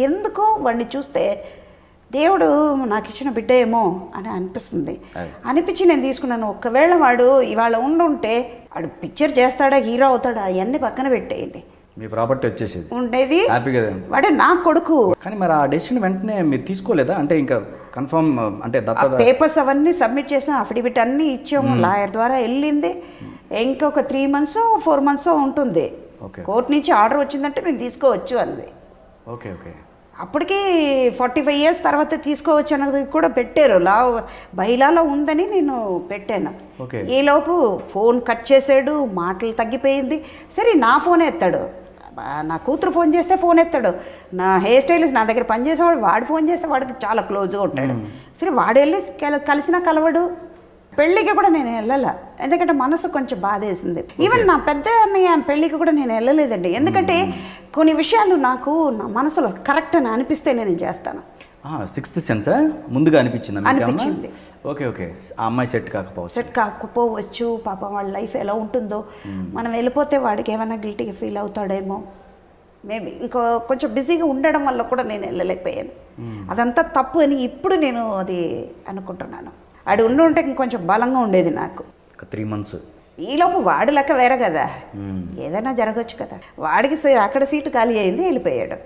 ఎందుకో వాడిని చూస్తే దేవుడు నాకు ఇచ్చిన బిడ్డ ఏమో అని అనిపిస్తుంది. అనిపించి నేను తీసుకున్నాను. ఒకవేళ వాడు ఇవాళ ఉండుంటే వాడు పిక్చర్ చేస్తాడా, హీరో అవుతాడా, అవన్నీ పక్కన పెట్టేయండి. మీ ప్రాపర్టీ వచ్చేసేది ఉండేది హ్యాపీగా. వాడు నా కొడుకు. కానీ మరి ఆ డెసిషన్ వెంటనే మీరు తీసుకోలేదా? అంటే ఇంకా కన్ఫర్మ్ అంటే పేపర్స్ అవన్నీ సబ్మిట్ చేసాం, అఫిడవిట్ అన్నీ ఇచ్చాము, లాయర్ ద్వారా వెళ్ళింది. ఇంకొక 3 months 4 months ఉంటుంది. కోర్టు నుంచి ఆర్డర్ వచ్చిందంటే మేము తీసుకోవచ్చు అన్నది. Okay okay. అప్పటికి 45 years తర్వాత తీసుకోవచ్చు అన్నది కూడా పెట్టారు. బైలాలో ఉందని నేను పెట్టాను. ఈలోపు ఫోన్ కట్ చేసాడు, మాటలు తగ్గిపోయింది. సరే నా ఫోన్ ఎత్తాడు, నా కూతురు ఫోన్ చేస్తే ఫోన్ ఎత్తాడు, నా హెయిర్ స్టైలిస్ట్ నా దగ్గర పనిచేసేవాడు వాడు ఫోన్ చేస్తే వాడికి చాలా క్లోజ్గా ఉంటాడు. సరే వాడు వెళ్ళి కలిసినా కలవడు. పెళ్ళికి కూడా నేను వెళ్ళాల, ఎందుకంటే మనసు కొంచెం బాధేసింది. ఈవెన్ నా పెద్ద అన్నయ్య పెళ్ళికి కూడా నేను వెళ్ళలేదండి. ఎందుకంటే కొన్ని విషయాలు నాకు నా మనసులో కరెక్ట్ అని అనిపిస్తే నేను చేస్తాను. సిక్స్త్ సెన్స్ ముందుగా అనిపించింది. Okay okay. ఆ అమ్మాయి సెట్ కాకపోవచ్చు, పాపం వాళ్ళ లైఫ్ ఎలా ఉంటుందో, మనం వెళ్ళిపోతే వాడికి ఏమైనా గిల్టీగా ఫీల్ అవుతాడేమో, మేబీ ఇంకో కొంచెం బిజీగా ఉండడం వల్ల కూడా నేను వెళ్ళలేకపోయాను. అదంతా తప్పు అని ఇప్పుడు నేను అది అనుకుంటున్నాను. వాడు ఉంటే ఇంకొంచెం బలంగా ఉండేది నాకు. 3 months ఈలోపు వాడు లెక్క వేరే కదా, ఏదైనా జరగచ్చు కదా. వాడికి అక్కడ సీటు ఖాళీ అయింది, వెళ్ళిపోయాడు.